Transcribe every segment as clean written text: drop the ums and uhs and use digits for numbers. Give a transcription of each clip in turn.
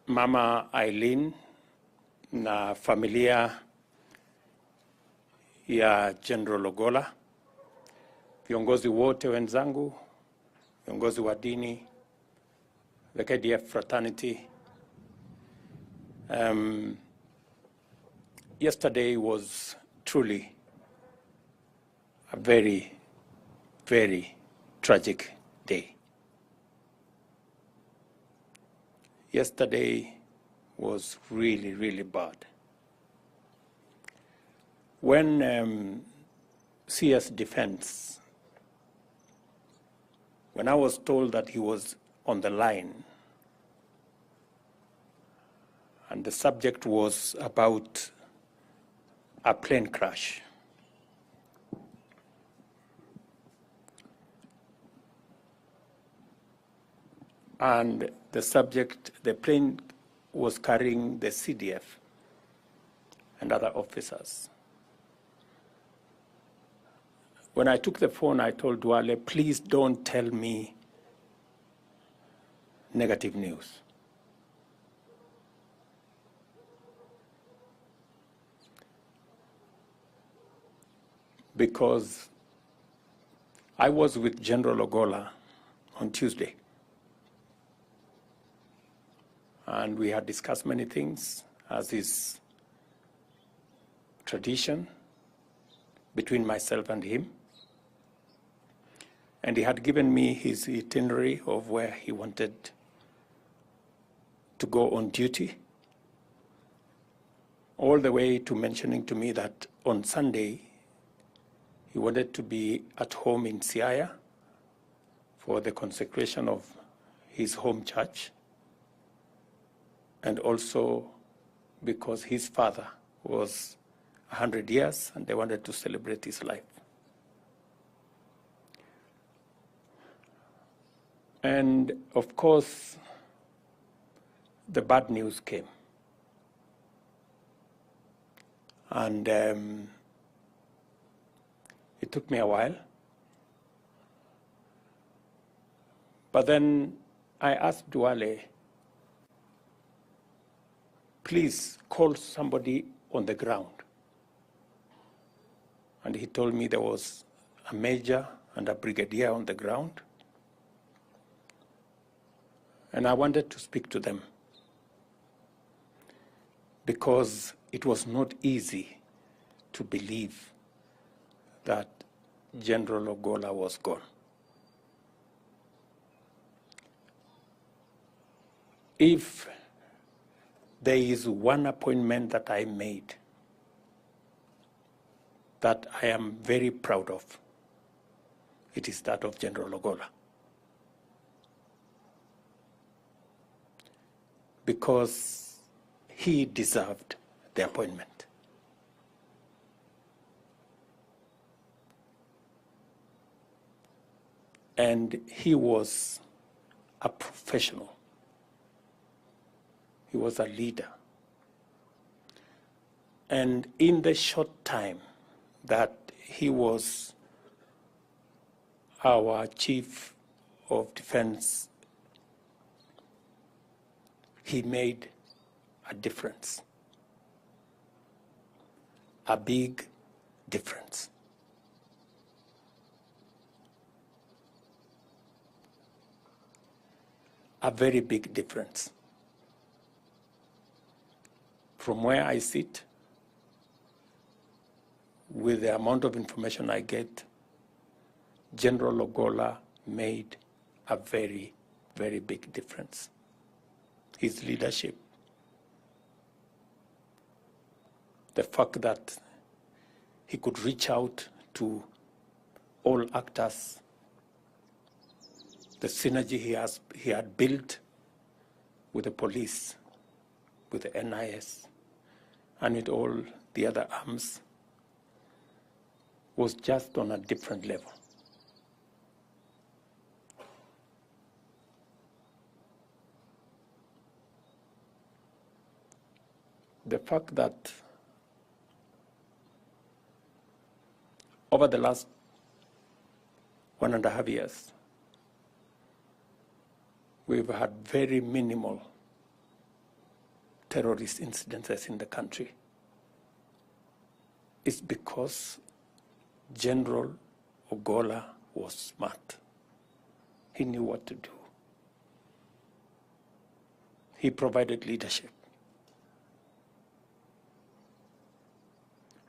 Mama Eileen na familia ya General Ogola, viongozi wote wenzangu, viongozi wa dini, the KDF fraternity. Yesterday was truly a very, very tragic day. Yesterday was really, really bad. When CS Defense, when I was told that he was on the line, and the subject was about a plane crash, and the plane was carrying the CDF and other officers. When I took the phone, I told Duale, please don't tell me negative news. Because I was with General Ogolla on Tuesday, and we had discussed many things, as is tradition between myself and him. And he had given me his itinerary of where he wanted to go on duty, all the way to mentioning to me that on Sunday he wanted to be at home in Siaya for the consecration of his home church, and also because his father was 100 years and they wanted to celebrate his life. And of course, the bad news came. And it took me a while. But then I asked Duale, please call somebody on the ground. And he told me there was a major and a brigadier on the ground. And I wanted to speak to them because it was not easy to believe that General Ogolla was gone. If there is one appointment that I made that I am very proud of, it is that of General Ogolla. Because he deserved the appointment. And he was a professional. He was a leader. And in the short time that he was our chief of defense, he made a difference, a big difference. A very big difference. From where I sit, with the amount of information I get, General Ogolla made a very, very big difference. His leadership, the fact that he could reach out to all actors, the synergy he had built with the police, with the NIS, and with all the other arms, was just on a different level. The fact that over the last 1.5 years, we've had very minimal terrorist incidences in the country is because General Ogolla was smart. He knew what to do. He provided leadership.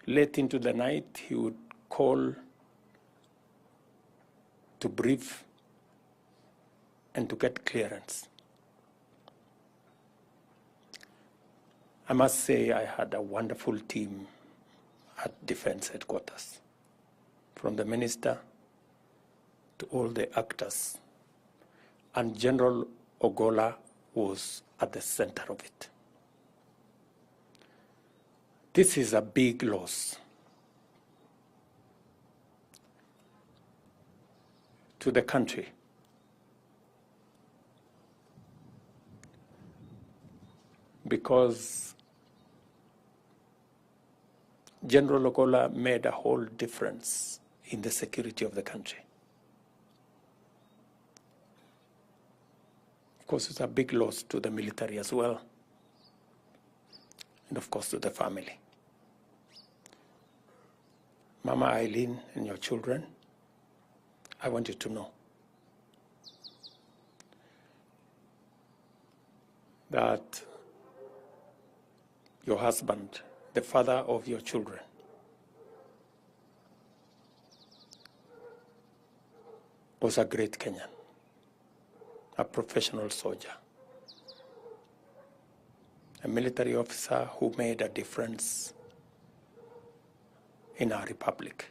Late into the night, he would call to brief and to get clearance. I must say I had a wonderful team at Defense Headquarters, from the minister to all the actors, and General Ogolla was at the center of it. This is a big loss to the country. Because General Ogolla made a whole difference in the security of the country. Of course, it's a big loss to the military as well, and of course to the family. Mama Eileen and your children, I want you to know that your husband, the father of your children, was a great Kenyan, a professional soldier, a military officer who made a difference in our republic.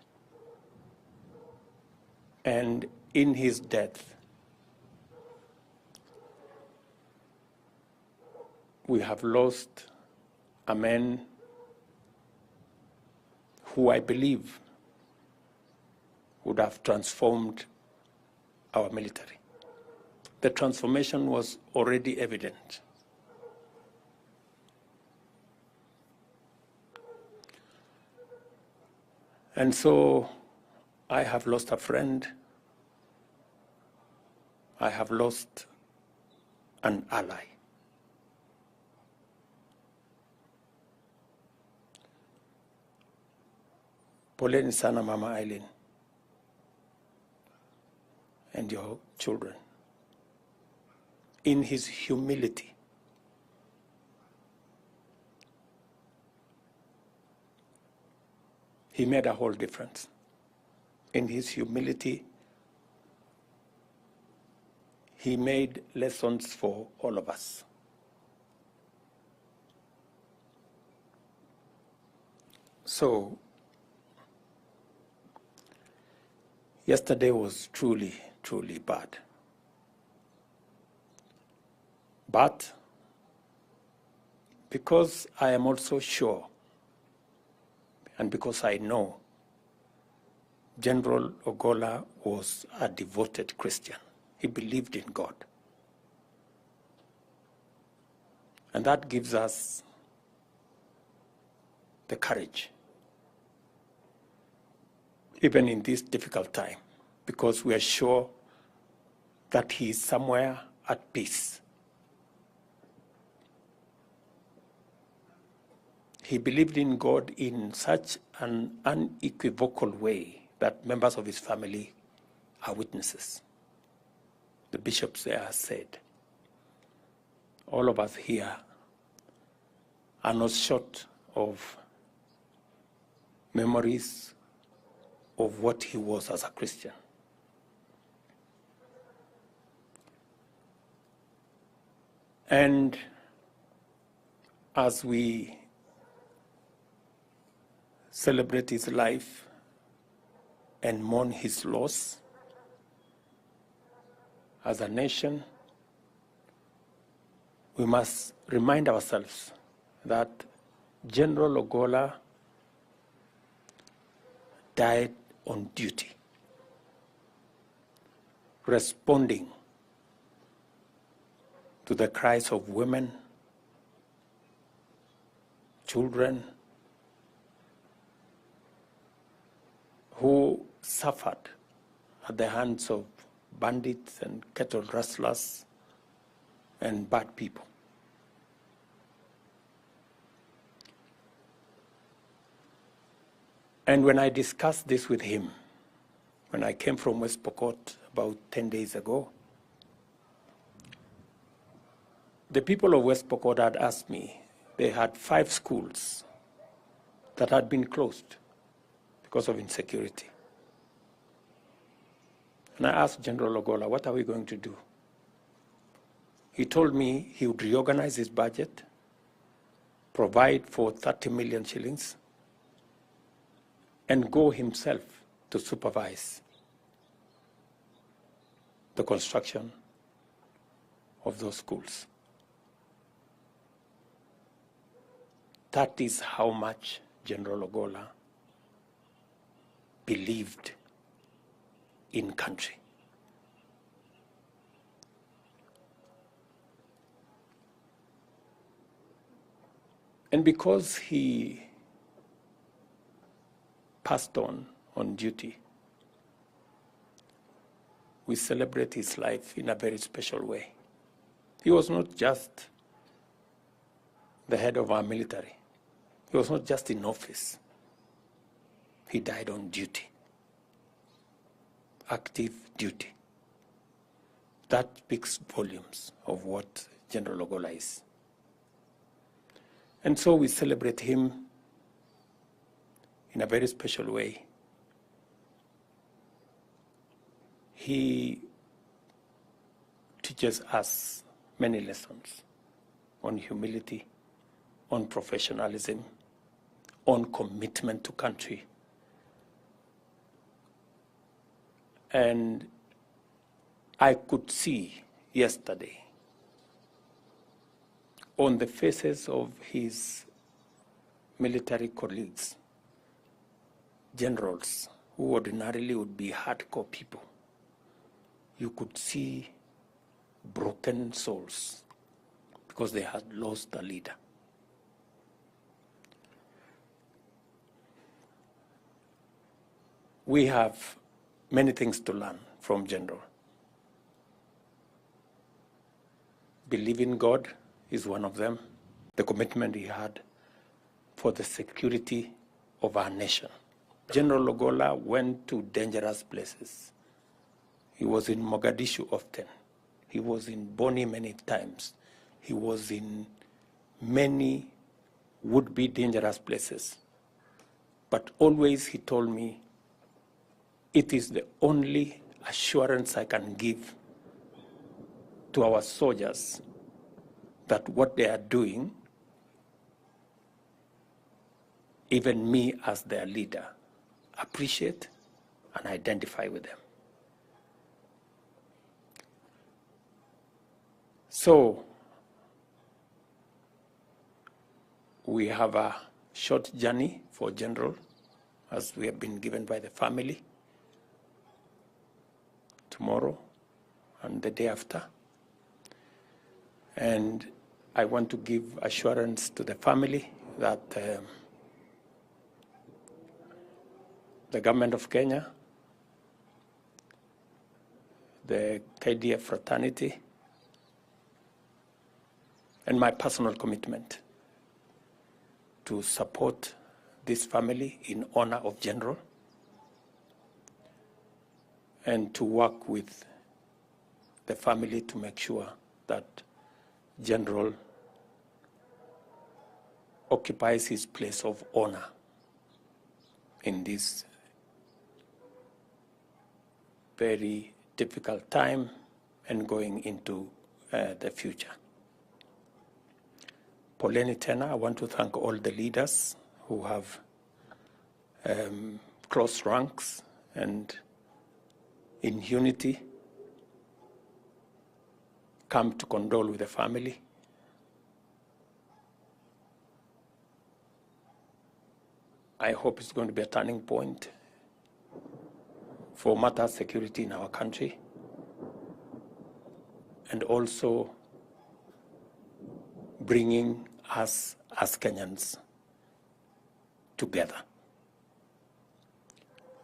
And in his death, we have lost a man who I believe would have transformed our military. The transformation was already evident. And so I have lost a friend. I have lost an ally. Poleni sana Mama Eileen and your children. In his humility, he made a whole difference. In his humility, he made lessons for all of us. So, yesterday was truly, truly bad. But because I am also sure, and because I know, General Ogolla was a devoted Christian. He believed in God. And that gives us the courage, even in this difficult time, because we are sure that he is somewhere at peace. He believed in God in such an unequivocal way that members of his family are witnesses. The bishops there said, all of us here are not short of memories of what he was as a Christian. And as we celebrate his life and mourn his loss, as a nation, we must remind ourselves that General Ogolla died on duty, responding to the cries of women, children, who suffered at the hands of bandits and cattle rustlers and bad people. And when I discussed this with him, when I came from West Pokot about 10 days ago, the people of West Pokot had asked me, they had 5 schools that had been closed because of insecurity. And I asked General Ogolla, what are we going to do? He told me he would reorganize his budget, provide for 30 million shillings, and go himself to supervise the construction of those schools. That is how much General Ogolla believed in country. And because he passed on duty, we celebrate his life in a very special way. He was not just the head of our military. He was not just in office. He died on duty, active duty. That speaks volumes of what General Ogolla is. And so we celebrate him in a very special way. He teaches us many lessons on humility, on professionalism, on commitment to country. And I could see yesterday on the faces of his military colleagues, generals who ordinarily would be hardcore people, you could see broken souls because they had lost a leader. We have many things to learn from General. Believe in God is one of them. The commitment he had for the security of our nation. General Ogolla went to dangerous places. He was in Mogadishu often. He was in Boni many times. He was in many would-be dangerous places. But always he told me, it is the only assurance I can give to our soldiers that what they are doing, even me as their leader, appreciate and identify with them. So we have a short journey for General, as we have been given by the family, tomorrow and the day after. And I want to give assurance to the family that the government of Kenya, the KDF fraternity, and my personal commitment to support this family in honor of General and to work with the family to make sure that General occupies his place of honor in this very difficult time and going into the future. Poleni tena, I want to thank all the leaders who have crossed ranks and in unity come to condole with the family. I hope it's going to be a turning point for matter security in our country and also bringing us as Kenyans together.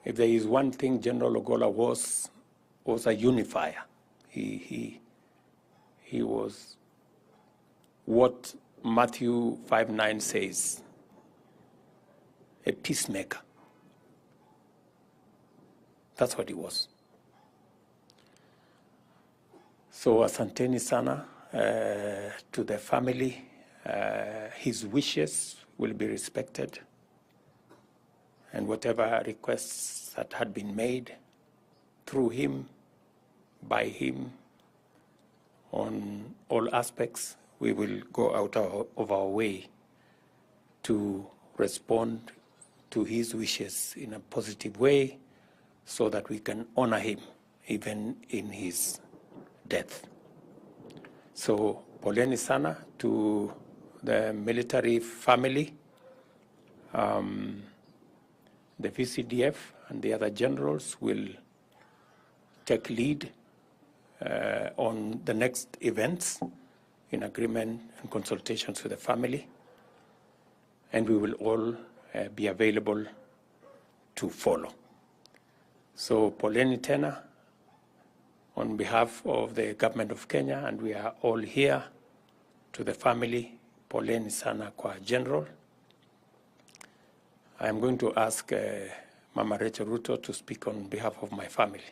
If there is one thing General Ogolla was a unifier. He was what Matthew 5:9 says, a peacemaker That's what it was. So asanteni sana to the family. His wishes will be respected, and whatever requests that had been made through him, by him, on all aspects, we will go out of our way to respond to his wishes in a positive way so that we can honor him even in his death. So poleni sana to the military family, the VCDF and the other generals will take lead on the next events in agreement and consultations with the family, and we will all be available to follow. So poleni tena on behalf of the government of Kenya, and we are all here. To the family, poleni sana kwa general. I am going to ask Mama Rachel Ruto to speak on behalf of my family.